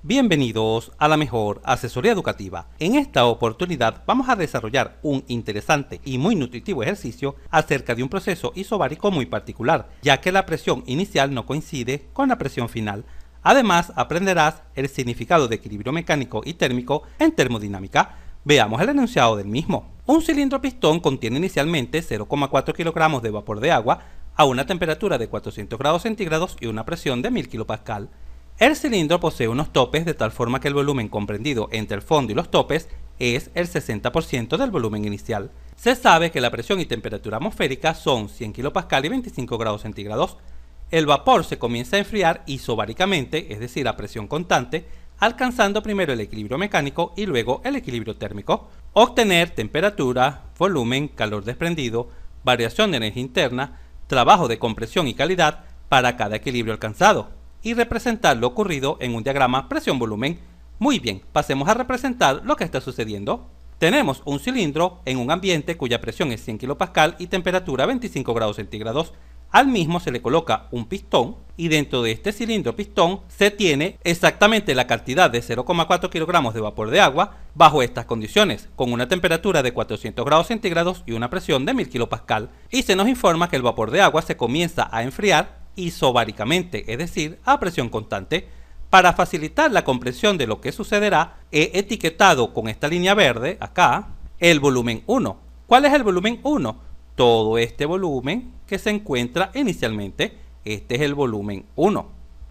Bienvenidos a la mejor asesoría educativa. En esta oportunidad vamos a desarrollar un interesante y muy nutritivo ejercicio acerca de un proceso isobárico muy particular, ya que la presión inicial no coincide con la presión final. Además, aprenderás el significado de equilibrio mecánico y térmico en termodinámica. Veamos el enunciado del mismo. Un cilindro pistón contiene inicialmente 0,4 kilogramos de vapor de agua a una temperatura de 400 grados centígrados y una presión de 1000 kPa. El cilindro posee unos topes de tal forma que el volumen comprendido entre el fondo y los topes es el 60% del volumen inicial. Se sabe que la presión y temperatura atmosférica son 100 kPa y 25 grados centígrados. El vapor se comienza a enfriar isobáricamente, es decir, a presión constante, alcanzando primero el equilibrio mecánico y luego el equilibrio térmico. Obtener temperatura, volumen, calor desprendido, variación de energía interna, trabajo de compresión y calidad para cada equilibrio alcanzado, y representar lo ocurrido en un diagrama presión-volumen. Muy bien, pasemos a representar lo que está sucediendo. Tenemos un cilindro en un ambiente cuya presión es 100 kPa y temperatura 25 grados centígrados. Al mismo se le coloca un pistón y dentro de este cilindro pistón se tiene exactamente la cantidad de 0,4 kilogramos de vapor de agua bajo estas condiciones, con una temperatura de 400 grados centígrados y una presión de 1000 kPa. Y se nos informa que el vapor de agua se comienza a enfriar isobáricamente, es decir, a presión constante. Para facilitar la comprensión de lo que sucederá, he etiquetado con esta línea verde acá el volumen 1. ¿Cuál es el volumen 1? Todo este volumen que se encuentra inicialmente, este es el volumen 1.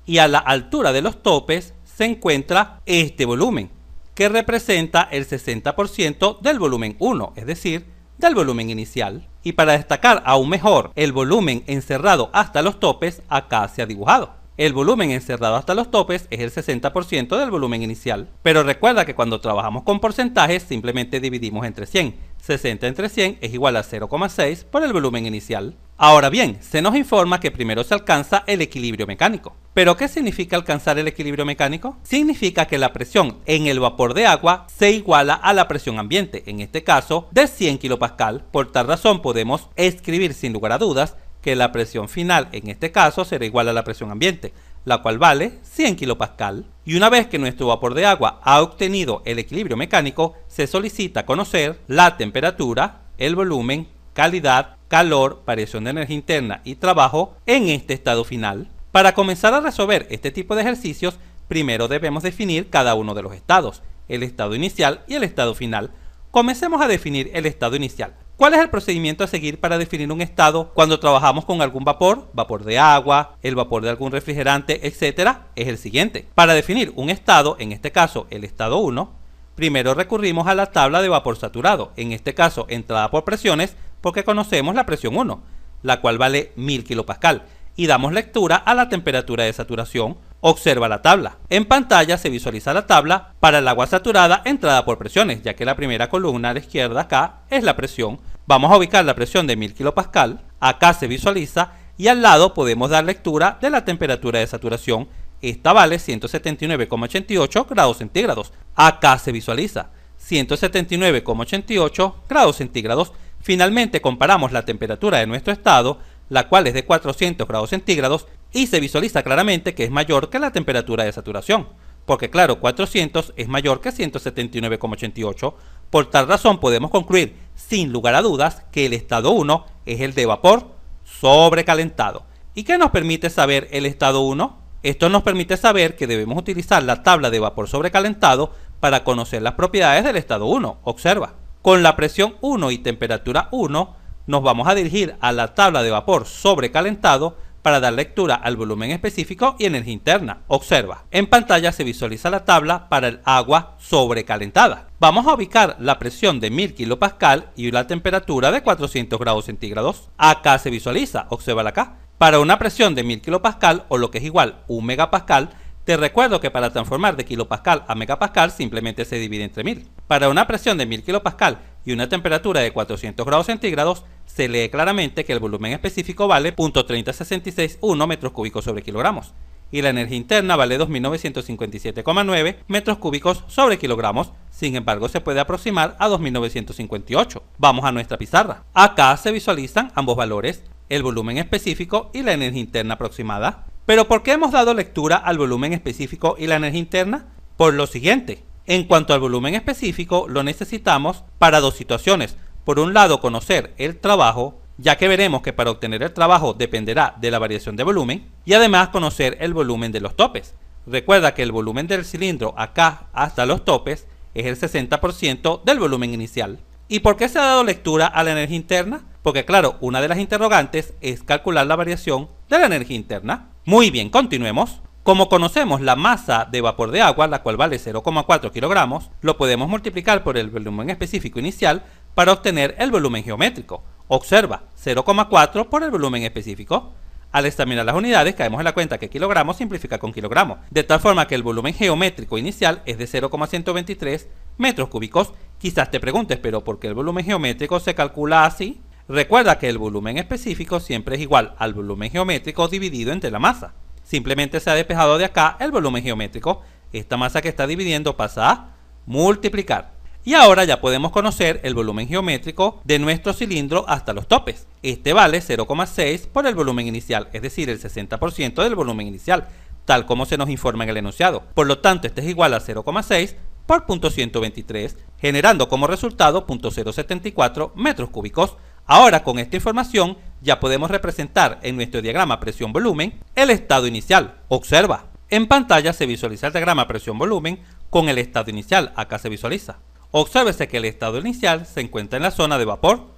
Y a la altura de los topes se encuentra este volumen, que representa el 60% del volumen 1, es decir, del volumen inicial. Y para destacar aún mejor el volumen encerrado hasta los topes, acá se ha dibujado. El volumen encerrado hasta los topes es el 60% del volumen inicial. Pero recuerda que cuando trabajamos con porcentajes simplemente dividimos entre 100. 60 entre 100 es igual a 0,6 por el volumen inicial. Ahora bien, se nos informa que primero se alcanza el equilibrio mecánico. ¿Pero qué significa alcanzar el equilibrio mecánico? Significa que la presión en el vapor de agua se iguala a la presión ambiente, en este caso de 100 kPa. Por tal razón podemos escribir sin lugar a dudas que la presión final en este caso será igual a la presión ambiente, la cual vale 100 kPa. Y una vez que nuestro vapor de agua ha obtenido el equilibrio mecánico, se solicita conocer la temperatura, el volumen, calidad, calor, variación de energía interna y trabajo en este estado final. Para comenzar a resolver este tipo de ejercicios, primero debemos definir cada uno de los estados, el estado inicial y el estado final. Comencemos a definir el estado inicial. ¿Cuál es el procedimiento a seguir para definir un estado cuando trabajamos con algún vapor? Vapor de agua, el vapor de algún refrigerante, etcétera, es el siguiente. Para definir un estado, en este caso el estado 1, primero recurrimos a la tabla de vapor saturado, en este caso entrada por presiones, porque conocemos la presión 1, la cual vale 1000 kPa, y damos lectura a la temperatura de saturación. Observa la tabla. En pantalla se visualiza la tabla para el agua saturada entrada por presiones, ya que la primera columna a la izquierda acá es la presión. Vamos a ubicar la presión de 1000 kPa, acá se visualiza y al lado podemos dar lectura de la temperatura de saturación. Esta vale 179,88 grados centígrados. Acá se visualiza 179,88 grados centígrados. Finalmente comparamos la temperatura de nuestro estado, la cual es de 400 grados centígrados, y se visualiza claramente que es mayor que la temperatura de saturación, porque claro, 400 es mayor que 179,88. Por tal razón podemos concluir sin lugar a dudas que el estado 1 es el de vapor sobrecalentado. ¿Y qué nos permite saber el estado 1? Esto nos permite saber que debemos utilizar la tabla de vapor sobrecalentado para conocer las propiedades del estado 1. Observa, con la presión 1 y temperatura 1 nos vamos a dirigir a la tabla de vapor sobrecalentado para dar lectura al volumen específico y energía interna. Observa, en pantalla se visualiza la tabla para el agua sobrecalentada. Vamos a ubicar la presión de 1000 kPa y la temperatura de 400 grados centígrados. Acá se visualiza, obsérvala acá. Para una presión de 1000 kPa o lo que es igual 1 megapascal, te recuerdo que para transformar de kilopascal a megapascal simplemente se divide entre 1000. Para una presión de 1000 kPa y una temperatura de 400 grados centígrados, se lee claramente que el volumen específico vale 0.30661 metros cúbicos sobre kilogramos y la energía interna vale 2957,9 metros cúbicos sobre kilogramos. Sin embargo, se puede aproximar a 2958. Vamos a nuestra pizarra. Acá se visualizan ambos valores, el volumen específico y la energía interna aproximada. ¿Pero por qué hemos dado lectura al volumen específico y la energía interna? Por lo siguiente, en cuanto al volumen específico, lo necesitamos para dos situaciones. Por un lado, conocer el trabajo, ya que veremos que para obtener el trabajo dependerá de la variación de volumen, y además conocer el volumen de los topes. Recuerda que el volumen del cilindro acá hasta los topes es el 60% del volumen inicial. ¿Y por qué se ha dado lectura a la energía interna? Porque claro, una de las interrogantes es calcular la variación de la energía interna. Muy bien, continuemos. Como conocemos la masa de vapor de agua, la cual vale 0,4 kilogramos, lo podemos multiplicar por el volumen específico inicial para obtener el volumen geométrico. Observa, 0,4 por el volumen específico. Al examinar las unidades caemos en la cuenta que kilogramos simplifica con kilogramos, de tal forma que el volumen geométrico inicial es de 0,123 metros cúbicos. Quizás te preguntes, pero ¿por qué el volumen geométrico se calcula así? Recuerda que el volumen específico siempre es igual al volumen geométrico dividido entre la masa. Simplemente se ha despejado de acá el volumen geométrico. Esta masa que está dividiendo pasa a multiplicar. Y ahora ya podemos conocer el volumen geométrico de nuestro cilindro hasta los topes. Este vale 0,6 por el volumen inicial, es decir, el 60% del volumen inicial, tal como se nos informa en el enunciado. Por lo tanto, este es igual a 0,6 por 0.123, generando como resultado 0.074 metros cúbicos. Ahora, con esta información, ya podemos representar en nuestro diagrama presión-volumen el estado inicial. Observa, en pantalla se visualiza el diagrama presión-volumen con el estado inicial, acá se visualiza. Obsérvese que el estado inicial se encuentra en la zona de vapor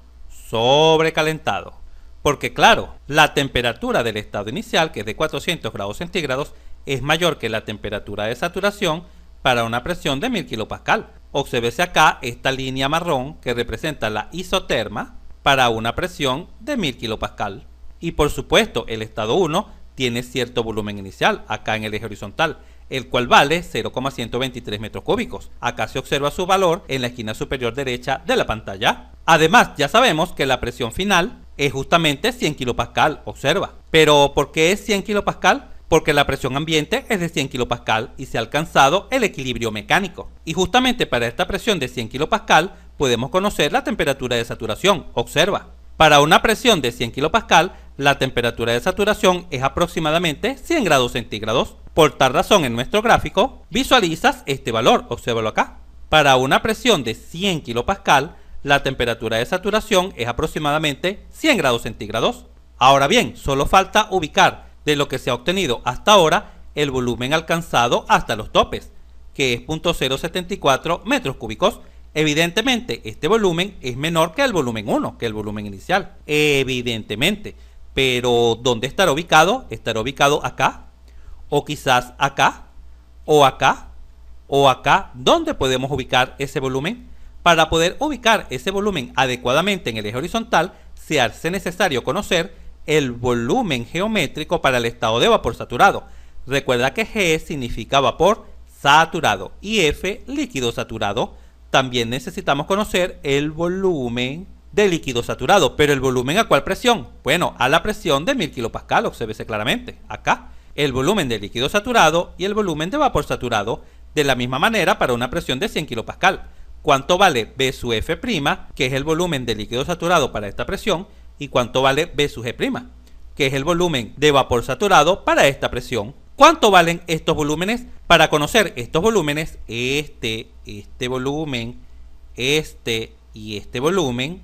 sobrecalentado, porque claro, la temperatura del estado inicial, que es de 400 grados centígrados, es mayor que la temperatura de saturación para una presión de 1000 kPa. Obsérvese acá esta línea marrón que representa la isoterma para una presión de 1000 kPa. Y por supuesto, el estado 1 tiene cierto volumen inicial, acá en el eje horizontal, el cual vale 0,123 metros cúbicos. Acá se observa su valor en la esquina superior derecha de la pantalla. Además, ya sabemos que la presión final es justamente 100 kPa, observa. ¿Pero por qué es 100 kPa? Porque la presión ambiente es de 100 kPa y se ha alcanzado el equilibrio mecánico. Y justamente para esta presión de 100 kPa podemos conocer la temperatura de saturación, observa. Para una presión de 100 kPa, la temperatura de saturación es aproximadamente 100 grados centígrados. Por tal razón, en nuestro gráfico visualizas este valor, obsérvalo acá. Para una presión de 100 kPa, la temperatura de saturación es aproximadamente 100 grados centígrados. Ahora bien, solo falta ubicar de lo que se ha obtenido hasta ahora el volumen alcanzado hasta los topes, que es 0.074 metros cúbicos. Evidentemente, este volumen es menor que el volumen 1, que el volumen inicial. Evidentemente. Pero, ¿dónde estará ubicado? ¿Estará ubicado acá? ¿O quizás acá? ¿O acá? ¿O acá? ¿Dónde podemos ubicar ese volumen? Para poder ubicar ese volumen adecuadamente en el eje horizontal, se hace necesario conocer el volumen geométrico para el estado de vapor saturado. Recuerda que G significa vapor saturado y F líquido saturado. También necesitamos conocer el volumen de líquido saturado, pero ¿el volumen a cuál presión? Bueno, a la presión de 1000 kPa, obsérvese claramente, acá. El volumen de líquido saturado y el volumen de vapor saturado, de la misma manera para una presión de 100 kPa. ¿Cuánto vale B sub F', que es el volumen de líquido saturado para esta presión? ¿Y cuánto vale B sub G', que es el volumen de vapor saturado para esta presión? ¿Cuánto valen estos volúmenes? Para conocer estos volúmenes, este volumen, este y este volumen,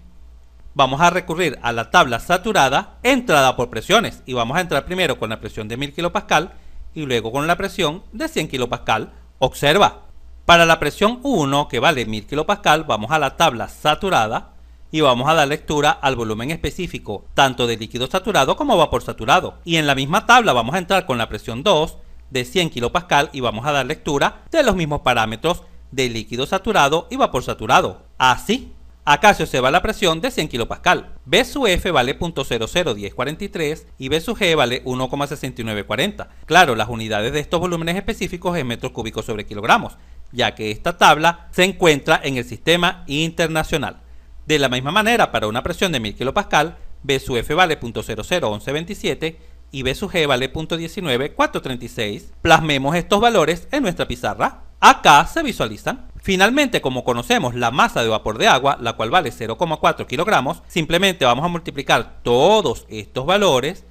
vamos a recurrir a la tabla saturada entrada por presiones. Y vamos a entrar primero con la presión de 1000 kPa y luego con la presión de 100 kPa. Observa, para la presión 1, que vale 1000 kPa, vamos a la tabla saturada y vamos a dar lectura al volumen específico, tanto de líquido saturado como vapor saturado. Y en la misma tabla vamos a entrar con la presión 2 de 100 kPa y vamos a dar lectura de los mismos parámetros de líquido saturado y vapor saturado. Así, acá se observa la presión de 100 kPa. B sub F vale 0.001043 y B sub G vale 1,6940. Claro, las unidades de estos volúmenes específicos en metros cúbicos sobre kilogramos, ya que esta tabla se encuentra en el sistema internacional. De la misma manera, para una presión de 1000 kPa, B sub F vale 0.001127 y B sub G vale 0.19436. Plasmemos estos valores en nuestra pizarra. Acá se visualizan. Finalmente, como conocemos la masa de vapor de agua, la cual vale 0,4 kilogramos, simplemente vamos a multiplicar todos estos valores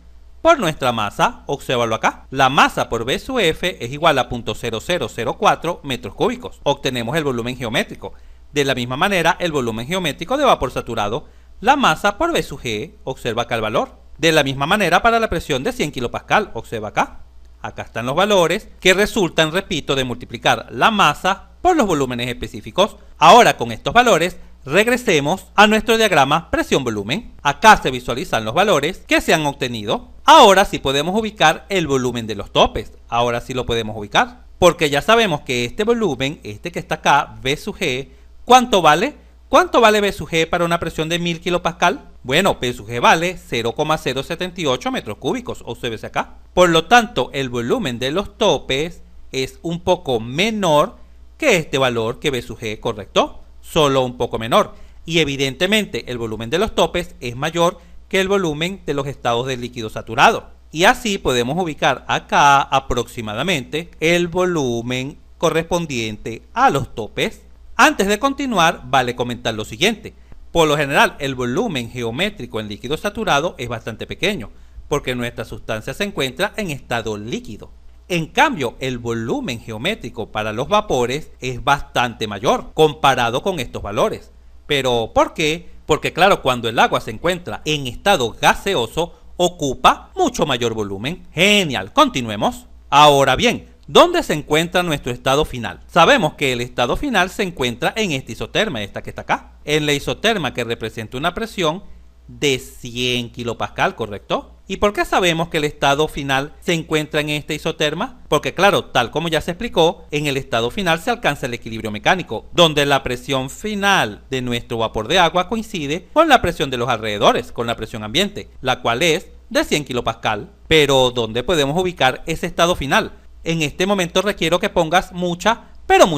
por nuestra masa. Obsérvalo acá. La masa por V sub F es igual a 0.0004 metros cúbicos. Obtenemos el volumen geométrico. De la misma manera, el volumen geométrico de vapor saturado, la masa por V sub G, observa acá el valor. De la misma manera para la presión de 100 kPa, observa acá. Acá están los valores que resultan, repito, de multiplicar la masa por los volúmenes específicos. Ahora con estos valores, regresemos a nuestro diagrama presión-volumen. Acá se visualizan los valores que se han obtenido. Ahora sí podemos ubicar el volumen de los topes. Ahora sí lo podemos ubicar. Porque ya sabemos que este volumen, este que está acá, V sub G, ¿cuánto vale? ¿Cuánto vale V sub G para una presión de 1000 kPa? Bueno, V sub G vale 0,078 metros cúbicos, obsérvese acá. Por lo tanto, el volumen de los topes es un poco menor que este valor que V sub G, ¿correcto? Solo un poco menor. Y evidentemente el volumen de los topes es mayor que el volumen de los estados de líquido saturado. Y así podemos ubicar acá aproximadamente el volumen correspondiente a los topes. Antes de continuar, vale comentar lo siguiente. Por lo general, el volumen geométrico en líquido saturado es bastante pequeño, porque nuestra sustancia se encuentra en estado líquido. En cambio, el volumen geométrico para los vapores es bastante mayor comparado con estos valores. ¿Pero por qué? Porque claro, cuando el agua se encuentra en estado gaseoso, ocupa mucho mayor volumen. Genial, continuemos. Ahora bien, ¿dónde se encuentra nuestro estado final? Sabemos que el estado final se encuentra en esta isoterma, esta que está acá. En la isoterma que representa una presión de 100 kPa, ¿correcto? ¿Y por qué sabemos que el estado final se encuentra en esta isoterma? Porque claro, tal como ya se explicó, en el estado final se alcanza el equilibrio mecánico, donde la presión final de nuestro vapor de agua coincide con la presión de los alrededores, con la presión ambiente, la cual es de 100 kPa. Pero ¿dónde podemos ubicar ese estado final? En este momento requiero que pongas mucha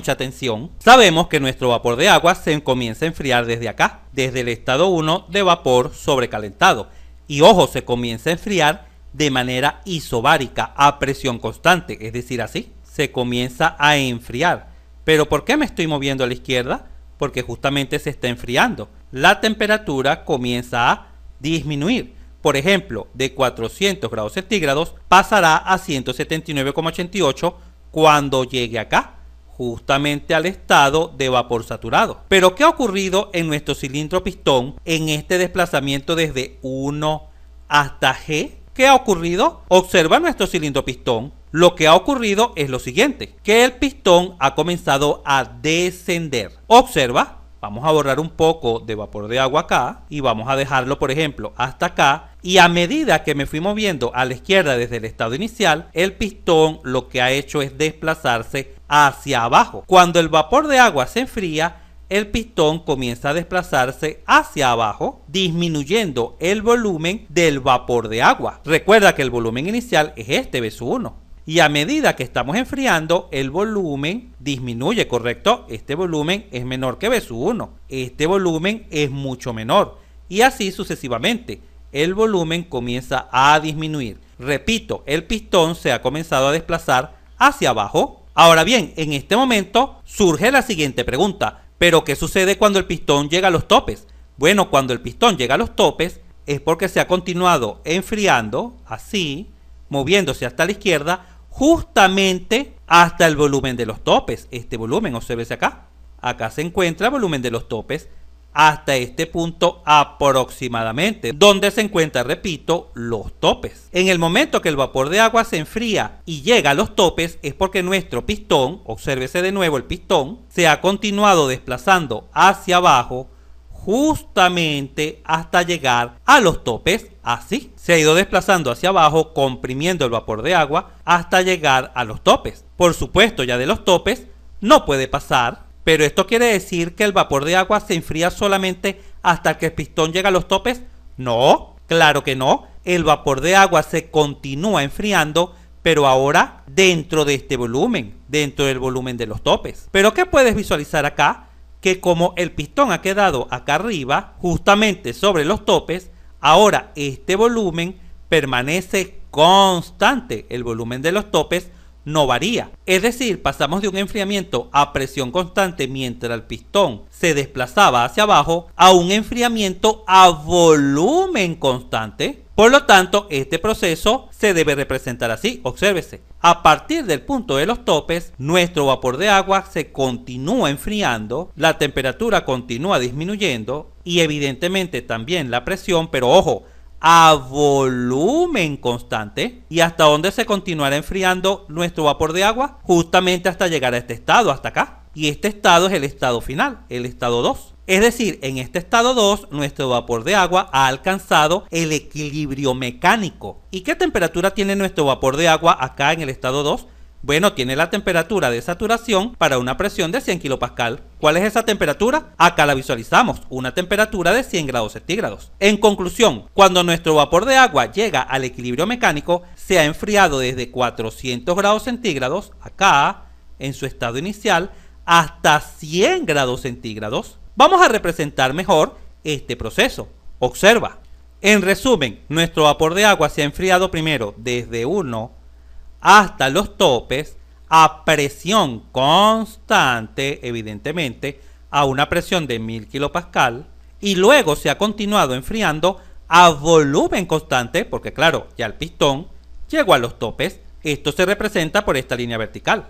atención. Sabemos que nuestro vapor de agua se comienza a enfriar desde acá, desde el estado 1 de vapor sobrecalentado. Y ojo, se comienza a enfriar de manera isobárica a presión constante, es decir, así, se comienza a enfriar. ¿Pero por qué me estoy moviendo a la izquierda? Porque justamente se está enfriando. La temperatura comienza a disminuir. Por ejemplo, de 400 grados centígrados pasará a 179,88 cuando llegue acá, justamente al estado de vapor saturado. Pero ¿qué ha ocurrido en nuestro cilindro pistón en este desplazamiento desde 1 hasta G? ¿Qué ha ocurrido? Observa nuestro cilindro pistón. Lo que ha ocurrido es lo siguiente, que el pistón ha comenzado a descender. Observa. Vamos a borrar un poco de vapor de agua acá y vamos a dejarlo, por ejemplo, hasta acá. Y a medida que me fui moviendo a la izquierda desde el estado inicial, el pistón lo que ha hecho es desplazarse hacia abajo. Cuando el vapor de agua se enfría, el pistón comienza a desplazarse hacia abajo, disminuyendo el volumen del vapor de agua. Recuerda que el volumen inicial es este, V sub 1. Y a medida que estamos enfriando, el volumen disminuye, ¿correcto? Este volumen es menor que V sub 1. Este volumen es mucho menor. Y así sucesivamente, el volumen comienza a disminuir. Repito, el pistón se ha comenzado a desplazar hacia abajo. Ahora bien, en este momento surge la siguiente pregunta. ¿Pero qué sucede cuando el pistón llega a los topes? Bueno, cuando el pistón llega a los topes es porque se ha continuado enfriando, así, moviéndose hasta la izquierda, justamente hasta el volumen de los topes. Este volumen, obsérvese acá. Acá se encuentra el volumen de los topes hasta este punto aproximadamente, donde se encuentran, repito, los topes. En el momento que el vapor de agua se enfría y llega a los topes es porque nuestro pistón, obsérvese de nuevo el pistón, se ha continuado desplazando hacia abajo justamente hasta llegar a los topes. Así se ha ido desplazando hacia abajo, comprimiendo el vapor de agua hasta llegar a los topes. Por supuesto, ya de los topes no puede pasar, pero esto quiere decir que el vapor de agua se enfría solamente hasta que el pistón llega a los topes. No, claro que no. El vapor de agua se continúa enfriando, pero ahora dentro de este volumen, dentro del volumen de los topes. Pero ¿qué puedes visualizar acá? Que como el pistón ha quedado acá arriba, justamente sobre los topes, ahora este volumen permanece constante. El volumen de los topes no varía. Es decir, pasamos de un enfriamiento a presión constante mientras el pistón se desplazaba hacia abajo a un enfriamiento a volumen constante. Por lo tanto, este proceso se debe representar así. Obsérvese. A partir del punto de los topes, nuestro vapor de agua se continúa enfriando, la temperatura continúa disminuyendo y evidentemente también la presión, pero ojo, a volumen constante. ¿Y hasta dónde se continuará enfriando nuestro vapor de agua? Justamente hasta llegar a este estado, hasta acá. Y este estado es el estado final, el estado 2. Es decir, en este estado 2, nuestro vapor de agua ha alcanzado el equilibrio mecánico. ¿Y qué temperatura tiene nuestro vapor de agua acá en el estado 2? Bueno, tiene la temperatura de saturación para una presión de 100 kPa. ¿Cuál es esa temperatura? Acá la visualizamos, una temperatura de 100 grados centígrados. En conclusión, cuando nuestro vapor de agua llega al equilibrio mecánico, se ha enfriado desde 400 grados centígrados, acá, en su estado inicial, hasta 100 grados centígrados. Vamos a representar mejor este proceso. Observa. En resumen, nuestro vapor de agua se ha enfriado primero desde 1 hasta los topes a presión constante, evidentemente, a una presión de 1000 kPa, y luego se ha continuado enfriando a volumen constante, porque claro, ya el pistón llegó a los topes. Esto se representa por esta línea vertical.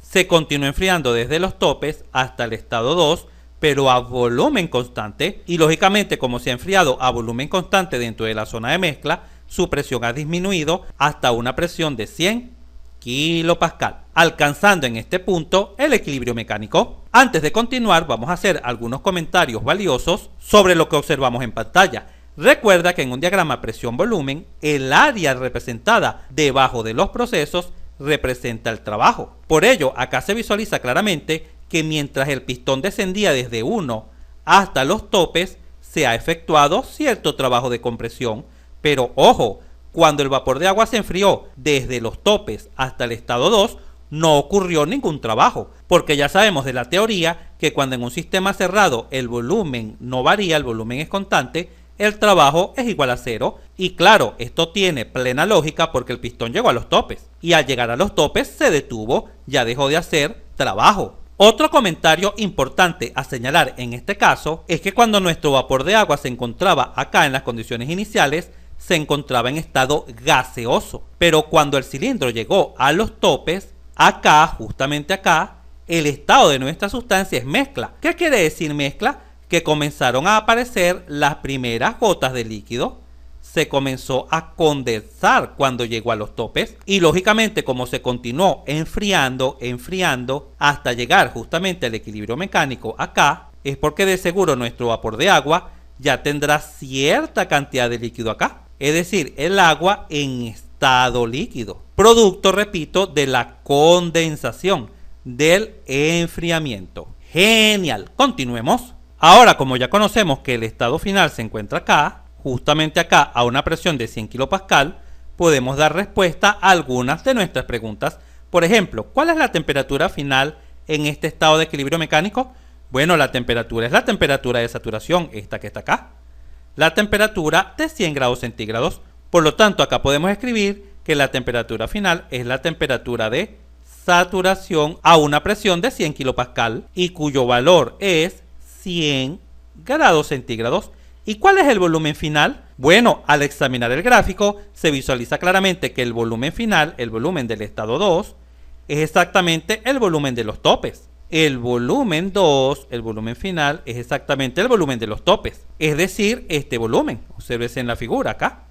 Se continúa enfriando desde los topes hasta el estado 2, pero a volumen constante, y lógicamente como se ha enfriado a volumen constante dentro de la zona de mezcla, su presión ha disminuido hasta una presión de 100 kPa, alcanzando en este punto el equilibrio mecánico. Antes de continuar, vamos a hacer algunos comentarios valiosos sobre lo que observamos en pantalla. Recuerda que en un diagrama presión-volumen, el área representada debajo de los procesos representa el trabajo. Por ello, acá se visualiza claramente que mientras el pistón descendía desde 1 hasta los topes, se ha efectuado cierto trabajo de compresión, pero ojo, cuando el vapor de agua se enfrió desde los topes hasta el estado 2, no ocurrió ningún trabajo, porque ya sabemos de la teoría que cuando en un sistema cerrado el volumen no varía, el volumen es constante, el trabajo es igual a 0. Y claro, esto tiene plena lógica porque el pistón llegó a los topes, y al llegar a los topes se detuvo, ya dejó de hacer trabajo. Otro comentario importante a señalar en este caso es que cuando nuestro vapor de agua se encontraba acá en las condiciones iniciales, se encontraba en estado gaseoso, pero cuando el cilindro llegó a los topes, acá, justamente acá, el estado de nuestra sustancia es mezcla. ¿Qué quiere decir mezcla? Que comenzaron a aparecer las primeras gotas de líquido, se comenzó a condensar cuando llegó a los topes, y lógicamente como se continuó enfriando hasta llegar justamente al equilibrio mecánico acá, es porque de seguro nuestro vapor de agua ya tendrá cierta cantidad de líquido acá, es decir, el agua en estado líquido, producto, repito, de la condensación, del enfriamiento. Genial, continuemos. Ahora, como ya conocemos que el estado final se encuentra acá, justamente acá a una presión de 100 kPa, podemos dar respuesta a algunas de nuestras preguntas. Por ejemplo, ¿cuál es la temperatura final en este estado de equilibrio mecánico? Bueno, la temperatura es la temperatura de saturación, esta que está acá. La temperatura de 100 grados centígrados. Por lo tanto, acá podemos escribir que la temperatura final es la temperatura de saturación a una presión de 100 kPa y cuyo valor es 100 grados centígrados. ¿Y cuál es el volumen final? Bueno, al examinar el gráfico se visualiza claramente que el volumen final, el volumen del estado 2, es exactamente el volumen de los topes. El volumen 2, el volumen final, es exactamente el volumen de los topes. Es decir, este volumen. Obsérvese en la figura acá.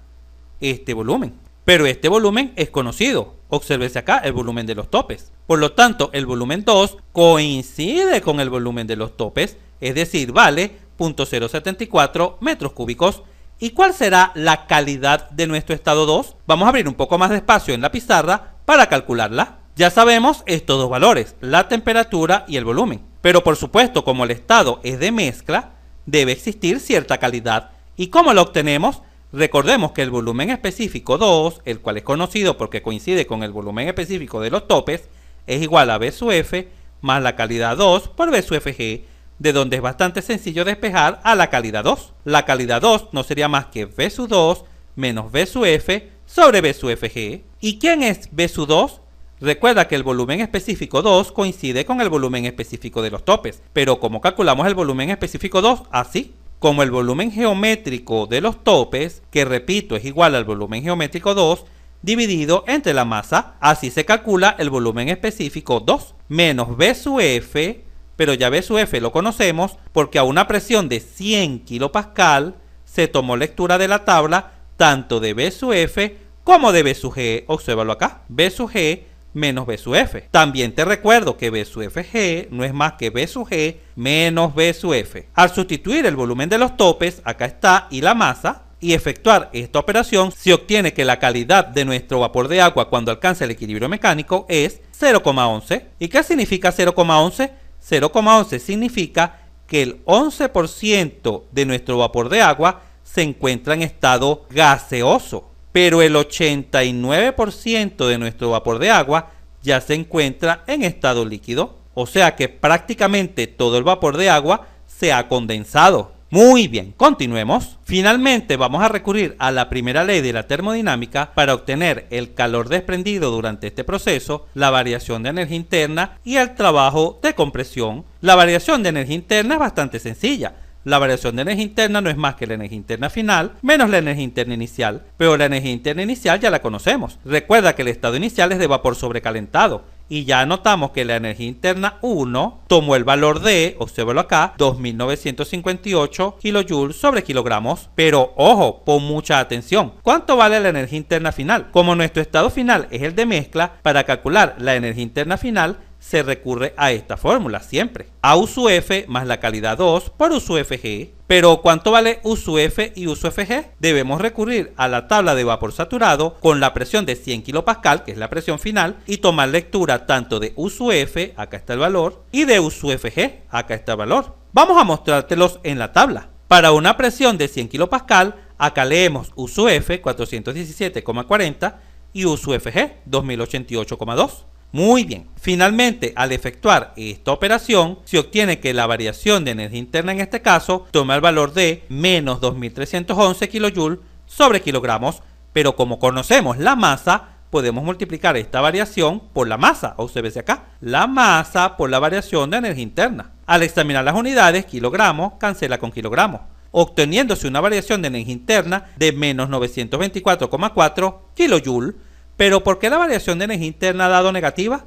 Este volumen. Pero este volumen es conocido. Obsérvese acá el volumen de los topes. Por lo tanto, el volumen 2 coincide con el volumen de los topes. Es decir, vale 0.074 metros cúbicos. ¿Y cuál será la calidad de nuestro estado 2? Vamos a abrir un poco más de espacio en la pizarra para calcularla. Ya sabemos estos dos valores, la temperatura y el volumen. Pero por supuesto, como el estado es de mezcla, debe existir cierta calidad. ¿Y cómo lo obtenemos? Recordemos que el volumen específico 2, el cual es conocido porque coincide con el volumen específico de los topes, es igual a V sub F más la calidad 2 por V sub Fg, de donde es bastante sencillo despejar a la calidad 2. La calidad 2 no sería más que V sub 2 menos V sub F sobre V sub Fg. ¿Y quién es V sub 2? Recuerda que el volumen específico 2 coincide con el volumen específico de los topes, pero ¿cómo calculamos el volumen específico 2? Así, como el volumen geométrico de los topes, que repito es igual al volumen geométrico 2, dividido entre la masa. Así se calcula el volumen específico 2 menos V sub F, pero ya V sub F lo conocemos porque a una presión de 100 kPa se tomó lectura de la tabla tanto de V sub F como de V sub G. Obsérvalo acá, V sub G menos V sub F. También te recuerdo que V sub FG no es más que V sub G menos V sub F. Al sustituir el volumen de los topes, acá está, y la masa, y efectuar esta operación, se obtiene que la calidad de nuestro vapor de agua cuando alcanza el equilibrio mecánico es 0,11. ¿Y qué significa 0,11? 0,11 significa que el 11% de nuestro vapor de agua se encuentra en estado gaseoso, pero el 89% de nuestro vapor de agua ya se encuentra en estado líquido. O sea que prácticamente todo el vapor de agua se ha condensado. Muy bien, continuemos. Finalmente vamos a recurrir a la primera ley de la termodinámica para obtener el calor desprendido durante este proceso, la variación de energía interna y el trabajo de compresión. La variación de energía interna es bastante sencilla. La variación de energía interna no es más que la energía interna final menos la energía interna inicial, pero la energía interna inicial ya la conocemos. Recuerda que el estado inicial es de vapor sobrecalentado y ya notamos que la energía interna 1 tomó el valor de, obsérvalo acá, 2958 kilojoules sobre kilogramos. Pero ojo, pon mucha atención. ¿Cuánto vale la energía interna final? Como nuestro estado final es el de mezcla, para calcular la energía interna final se recurre a esta fórmula siempre. A U sub F más la calidad 2 por U sub Fg. Pero ¿cuánto vale U sub F y U sub Fg? Debemos recurrir a la tabla de vapor saturado con la presión de 100 kPa, que es la presión final, y tomar lectura tanto de U sub F, acá está el valor, y de U sub Fg, acá está el valor. Vamos a mostrártelos en la tabla. Para una presión de 100 kPa, acá leemos U sub F 417,40 y U sub Fg 2088,2. Muy bien, finalmente al efectuar esta operación se obtiene que la variación de energía interna en este caso toma el valor de menos 2311 kJ sobre kilogramos, pero como conocemos la masa, podemos multiplicar esta variación por la masa, obsérvese acá, la masa por la variación de energía interna. Al examinar las unidades, kilogramos cancela con kilogramos, obteniéndose una variación de energía interna de menos 924,4 kJ. ¿Pero por qué la variación de energía interna ha dado negativa?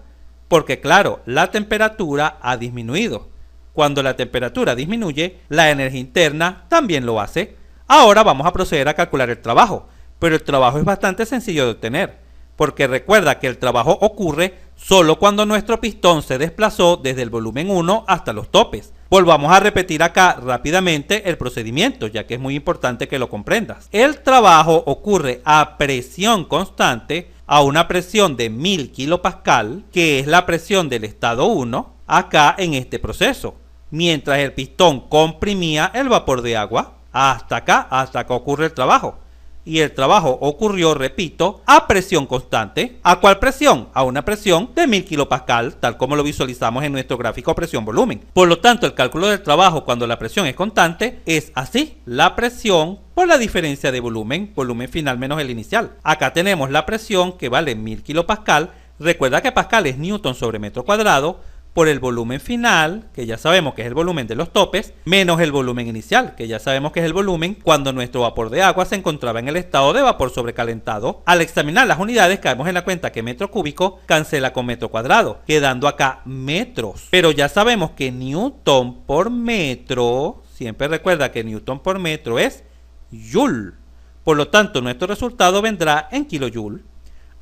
Porque claro, la temperatura ha disminuido. Cuando la temperatura disminuye, la energía interna también lo hace. Ahora vamos a proceder a calcular el trabajo, pero el trabajo es bastante sencillo de obtener, porque recuerda que el trabajo ocurre solo cuando nuestro pistón se desplazó desde el volumen 1 hasta los topes. Volvamos a repetir acá rápidamente el procedimiento, ya que es muy importante que lo comprendas. El trabajo ocurre a presión constante, a una presión de 1000 kPa, que es la presión del estado 1, acá en este proceso, mientras el pistón comprimía el vapor de agua. Hasta acá ocurre el trabajo. Y el trabajo ocurrió, repito, a presión constante. ¿A cuál presión? A una presión de 1000 kPa, tal como lo visualizamos en nuestro gráfico presión-volumen. Por lo tanto, el cálculo del trabajo cuando la presión es constante es así: la presión por la diferencia de volumen, volumen final menos el inicial. Acá tenemos la presión que vale 1000 kPa. Recuerda que Pascal es Newton sobre metro cuadrado, por el volumen final, que ya sabemos que es el volumen de los topes, menos el volumen inicial, que ya sabemos que es el volumen cuando nuestro vapor de agua se encontraba en el estado de vapor sobrecalentado. Al examinar las unidades caemos en la cuenta que metro cúbico cancela con metro cuadrado, quedando acá metros. Pero ya sabemos que Newton por metro, siempre recuerda que Newton por metro es Joule. Por lo tanto, nuestro resultado vendrá en kilojoule.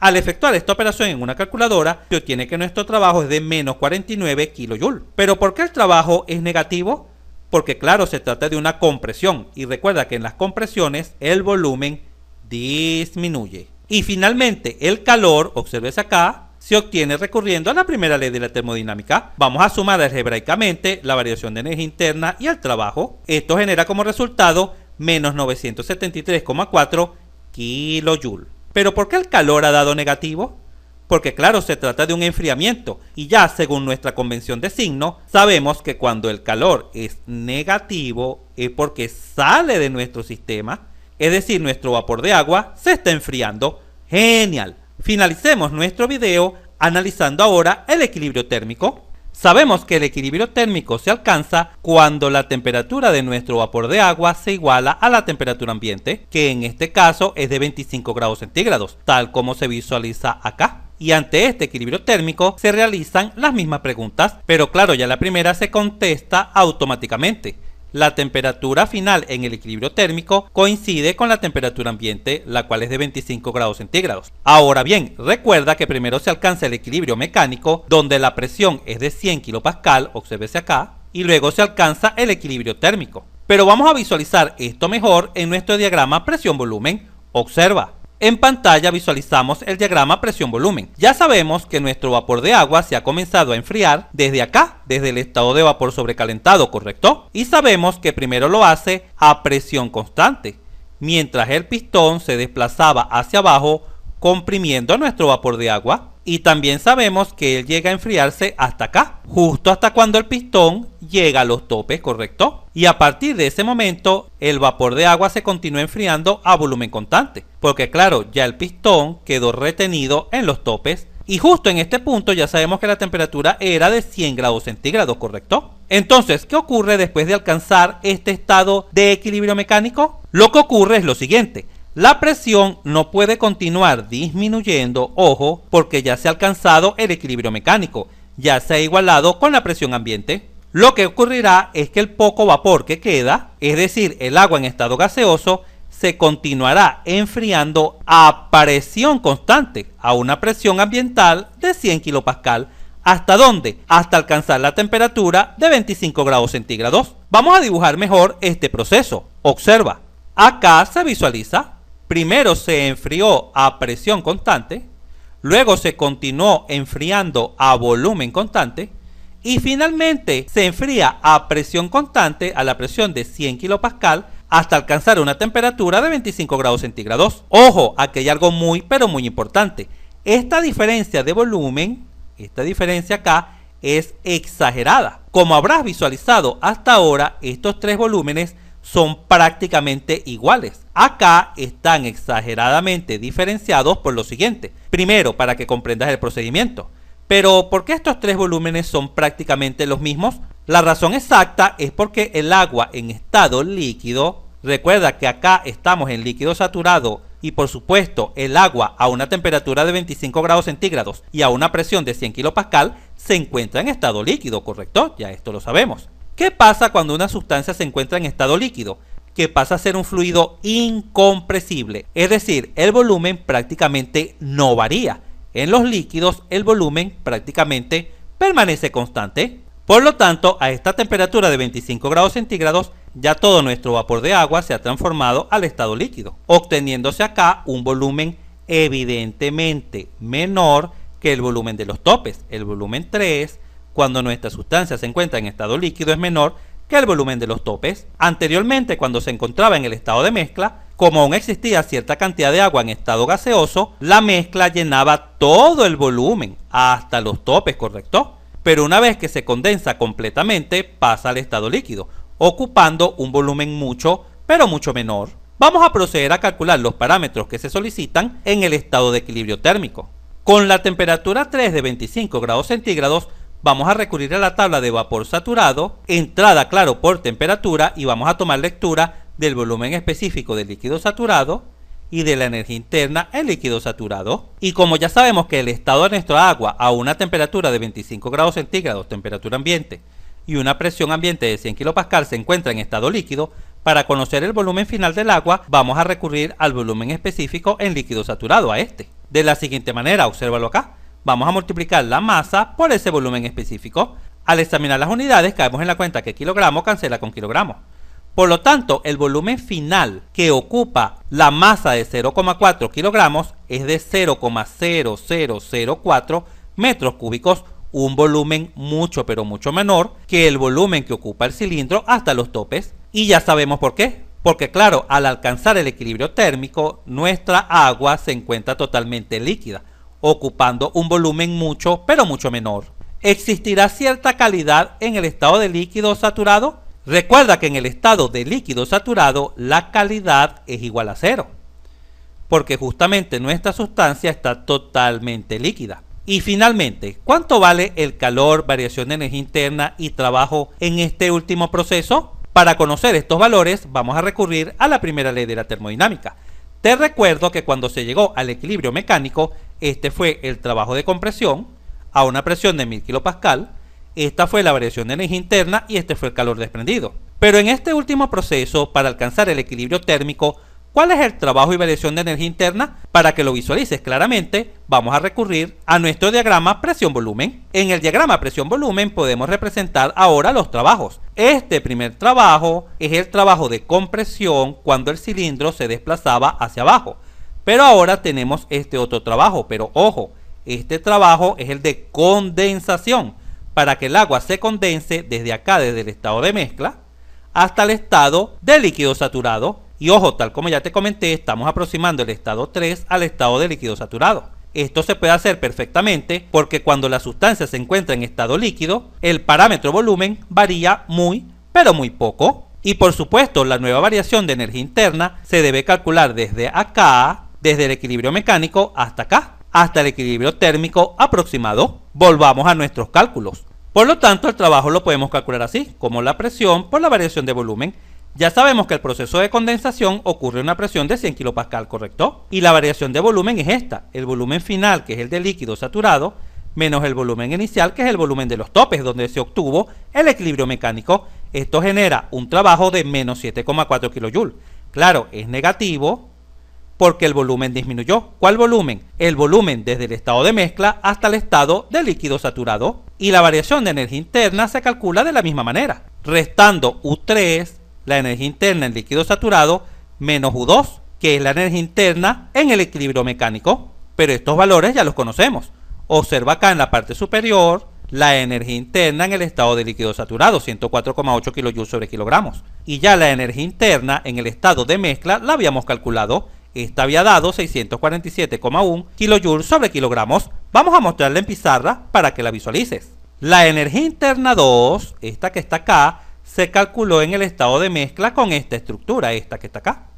Al efectuar esta operación en una calculadora, se obtiene que nuestro trabajo es de menos 49 kJ. ¿Pero por qué el trabajo es negativo? Porque claro, se trata de una compresión, y recuerda que en las compresiones el volumen disminuye. Y finalmente el calor, obsérvese acá, se obtiene recurriendo a la primera ley de la termodinámica. Vamos a sumar algebraicamente la variación de energía interna y el trabajo. Esto genera como resultado menos 973,4 kJ. ¿Pero por qué el calor ha dado negativo? Porque claro, se trata de un enfriamiento, y ya según nuestra convención de signo, sabemos que cuando el calor es negativo es porque sale de nuestro sistema, es decir, nuestro vapor de agua se está enfriando. ¡Genial! Finalicemos nuestro video analizando ahora el equilibrio térmico. Sabemos que el equilibrio térmico se alcanza cuando la temperatura de nuestro vapor de agua se iguala a la temperatura ambiente, que en este caso es de 25 grados centígrados, tal como se visualiza acá. Y ante este equilibrio térmico se realizan las mismas preguntas, pero claro, ya la primera se contesta automáticamente. La temperatura final en el equilibrio térmico coincide con la temperatura ambiente, la cual es de 25 grados centígrados. Ahora bien, recuerda que primero se alcanza el equilibrio mecánico, donde la presión es de 100 kPa, obsérvese acá, y luego se alcanza el equilibrio térmico. Pero vamos a visualizar esto mejor en nuestro diagrama presión-volumen. Observa. En pantalla visualizamos el diagrama presión-volumen. Ya sabemos que nuestro vapor de agua se ha comenzado a enfriar desde acá, desde el estado de vapor sobrecalentado, ¿correcto? Y sabemos que primero lo hace a presión constante, mientras el pistón se desplazaba hacia abajo comprimiendo nuestro vapor de agua. Y también sabemos que él llega a enfriarse hasta acá, justo hasta cuando el pistón llega a los topes, ¿correcto? Y a partir de ese momento, el vapor de agua se continúa enfriando a volumen constante, porque claro, ya el pistón quedó retenido en los topes. Y justo en este punto ya sabemos que la temperatura era de 100 grados centígrados, ¿correcto? Entonces, ¿qué ocurre después de alcanzar este estado de equilibrio mecánico? Lo que ocurre es lo siguiente. La presión no puede continuar disminuyendo, ojo, porque ya se ha alcanzado el equilibrio mecánico, ya se ha igualado con la presión ambiente. Lo que ocurrirá es que el poco vapor que queda, es decir, el agua en estado gaseoso, se continuará enfriando a presión constante, a una presión ambiental de 100 kPa. ¿Hasta dónde? Hasta alcanzar la temperatura de 25 grados centígrados. Vamos a dibujar mejor este proceso. Observa. Acá se visualiza. Primero se enfrió a presión constante, luego se continuó enfriando a volumen constante y finalmente se enfría a presión constante a la presión de 100 kPa hasta alcanzar una temperatura de 25 grados centígrados. Ojo, aquí hay algo muy pero muy importante. Esta diferencia de volumen, esta diferencia acá es exagerada. Como habrás visualizado hasta ahora, estos tres volúmenes son prácticamente iguales. Acá están exageradamente diferenciados por lo siguiente. Primero, para que comprendas el procedimiento. Pero, ¿por qué estos tres volúmenes son prácticamente los mismos? La razón exacta es porque el agua en estado líquido, recuerda que acá estamos en líquido saturado y por supuesto el agua a una temperatura de 25 grados centígrados y a una presión de 100 kPa se encuentra en estado líquido, ¿correcto? Ya esto lo sabemos. ¿Qué pasa cuando una sustancia se encuentra en estado líquido? Que pasa a ser un fluido incompresible, es decir, el volumen prácticamente no varía. En los líquidos el volumen prácticamente permanece constante. Por lo tanto, a esta temperatura de 25 grados centígrados ya todo nuestro vapor de agua se ha transformado al estado líquido, obteniéndose acá un volumen evidentemente menor que el volumen de los topes. El volumen 3, cuando nuestra sustancia se encuentra en estado líquido, es menor que el volumen de los topes. Anteriormente, cuando se encontraba en el estado de mezcla, como aún existía cierta cantidad de agua en estado gaseoso, la mezcla llenaba todo el volumen, hasta los topes, ¿correcto? Pero una vez que se condensa completamente, pasa al estado líquido, ocupando un volumen mucho, pero mucho menor. Vamos a proceder a calcular los parámetros que se solicitan en el estado de equilibrio térmico. Con la temperatura 3 de 25 grados centígrados, vamos a recurrir a la tabla de vapor saturado, entrada claro por temperatura, y vamos a tomar lectura del volumen específico del líquido saturado y de la energía interna en líquido saturado. Y como ya sabemos que el estado de nuestra agua a una temperatura de 25 grados centígrados, temperatura ambiente, y una presión ambiente de 100 kPa se encuentra en estado líquido, para conocer el volumen final del agua vamos a recurrir al volumen específico en líquido saturado, a este. De la siguiente manera, obsérvalo acá. Vamos a multiplicar la masa por ese volumen específico. Al examinar las unidades caemos en la cuenta que kilogramo cancela con kilogramo. Por lo tanto, el volumen final que ocupa la masa de 0,4 kilogramos es de 0,0004 metros cúbicos, un volumen mucho pero mucho menor que el volumen que ocupa el cilindro hasta los topes. Y ya sabemos por qué. Porque claro, al alcanzar el equilibrio térmico, nuestra agua se encuentra totalmente líquida, ocupando un volumen mucho pero mucho menor. ¿Existirá cierta calidad en el estado de líquido saturado? Recuerda que en el estado de líquido saturado la calidad es igual a 0, porque justamente nuestra sustancia está totalmente líquida. Y finalmente, ¿cuánto vale el calor, variación de energía interna y trabajo en este último proceso? Para conocer estos valores vamos a recurrir a la primera ley de la termodinámica. Te recuerdo que cuando se llegó al equilibrio mecánico, este fue el trabajo de compresión a una presión de 1000 kPa, esta fue la variación de energía interna y este fue el calor desprendido. Pero en este último proceso, para alcanzar el equilibrio térmico, ¿cuál es el trabajo y variación de energía interna? Para que lo visualices claramente, vamos a recurrir a nuestro diagrama presión-volumen. En el diagrama presión-volumen podemos representar ahora los trabajos. Este primer trabajo es el trabajo de compresión cuando el cilindro se desplazaba hacia abajo. Pero ahora tenemos este otro trabajo, pero ojo, este trabajo es el de condensación, para que el agua se condense desde acá, desde el estado de mezcla, hasta el estado de líquido saturado. Y ojo, tal como ya te comenté, estamos aproximando el estado 3 al estado de líquido saturado. Esto se puede hacer perfectamente porque cuando la sustancia se encuentra en estado líquido, el parámetro volumen varía muy, pero muy poco. Y por supuesto, la nueva variación de energía interna se debe calcular desde acá, desde el equilibrio mecánico hasta acá, hasta el equilibrio térmico aproximado. Volvamos a nuestros cálculos. Por lo tanto, el trabajo lo podemos calcular así, como la presión por la variación de volumen. Ya sabemos que el proceso de condensación ocurre a una presión de 100 kPa, ¿correcto? Y la variación de volumen es esta, el volumen final, que es el de líquido saturado, menos el volumen inicial, que es el volumen de los topes, donde se obtuvo el equilibrio mecánico. Esto genera un trabajo de menos 7,4 kJ. Claro, es negativo porque el volumen disminuyó. ¿Cuál volumen? El volumen desde el estado de mezcla hasta el estado de líquido saturado. Y la variación de energía interna se calcula de la misma manera, restando U3, la energía interna en líquido saturado, menos U2, que es la energía interna en el equilibrio mecánico. Pero estos valores ya los conocemos. Observa acá en la parte superior la energía interna en el estado de líquido saturado, 104,8 kJ sobre kilogramos. Y ya la energía interna en el estado de mezcla la habíamos calculado. Esta había dado 647,1 kJ sobre kilogramos. Vamos a mostrarla en pizarra para que la visualices. La energía interna 2, esta que está acá, se calculó en el estado de mezcla con esta estructura, esta que está acá.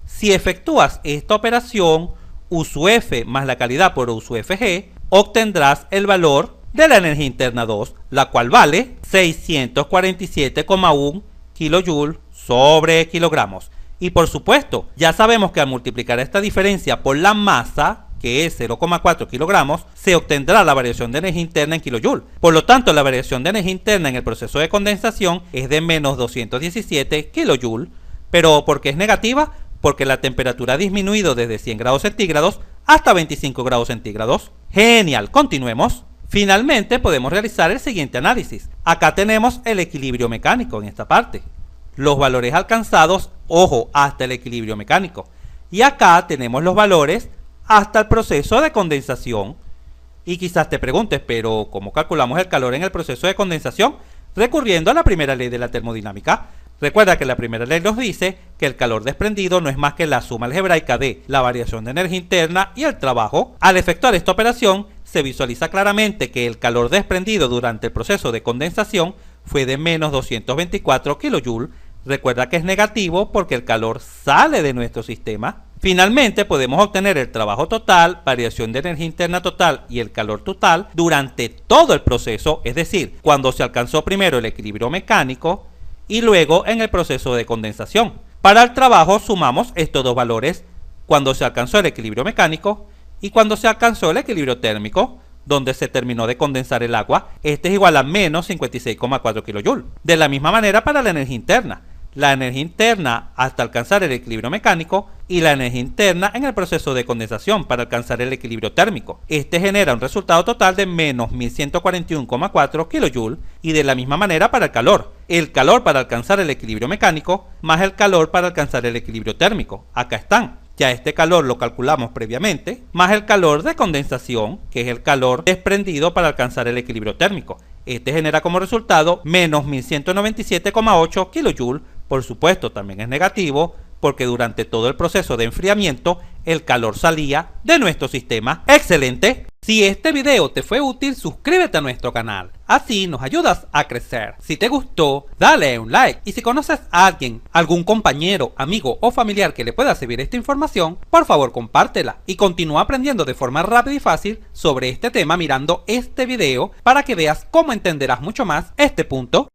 Si efectúas esta operación, U sub F más la calidad por U sub Fg, obtendrás el valor de la energía interna 2, la cual vale 647,1 kJ sobre kilogramos. Y por supuesto, ya sabemos que al multiplicar esta diferencia por la masa, que es 0,4 kilogramos, se obtendrá la variación de energía interna en kilojoule. Por lo tanto, la variación de energía interna en el proceso de condensación es de menos 217 kilojoule. ¿Pero por qué es negativa? Porque la temperatura ha disminuido desde 100 grados centígrados hasta 25 grados centígrados. Genial, continuemos. Finalmente podemos realizar el siguiente análisis. Acá tenemos el equilibrio mecánico en esta parte. Los valores alcanzados, ojo, hasta el equilibrio mecánico. Y acá tenemos los valores hasta el proceso de condensación. Y quizás te preguntes, pero ¿cómo calculamos el calor en el proceso de condensación? Recurriendo a la primera ley de la termodinámica. Recuerda que la primera ley nos dice que el calor desprendido no es más que la suma algebraica de la variación de energía interna y el trabajo. Al efectuar esta operación, se visualiza claramente que el calor desprendido durante el proceso de condensación fue de menos 224 kJ. Recuerda que es negativo porque el calor sale de nuestro sistema. Finalmente podemos obtener el trabajo total, variación de energía interna total y el calor total durante todo el proceso, es decir, cuando se alcanzó primero el equilibrio mecánico y luego en el proceso de condensación. Para el trabajo sumamos estos dos valores cuando se alcanzó el equilibrio mecánico y cuando se alcanzó el equilibrio térmico, donde se terminó de condensar el agua. Este es igual a menos 56,4 kJ. De la misma manera para la energía interna. La energía interna hasta alcanzar el equilibrio mecánico y la energía interna en el proceso de condensación para alcanzar el equilibrio térmico. Este genera un resultado total de menos 1141,4 kJ y de la misma manera para el calor. El calor para alcanzar el equilibrio mecánico más el calor para alcanzar el equilibrio térmico. Acá están. Ya este calor lo calculamos previamente, más el calor de condensación, que es el calor desprendido para alcanzar el equilibrio térmico. Este genera como resultado menos 1197,8 kJ. Por supuesto, también es negativo porque durante todo el proceso de enfriamiento el calor salía de nuestro sistema. ¡Excelente! Si este video te fue útil, suscríbete a nuestro canal, así nos ayudas a crecer. Si te gustó, dale un like, y si conoces a alguien, algún compañero, amigo o familiar que le pueda servir esta información, por favor compártela y continúa aprendiendo de forma rápida y fácil sobre este tema mirando este video para que veas cómo entenderás mucho más este punto.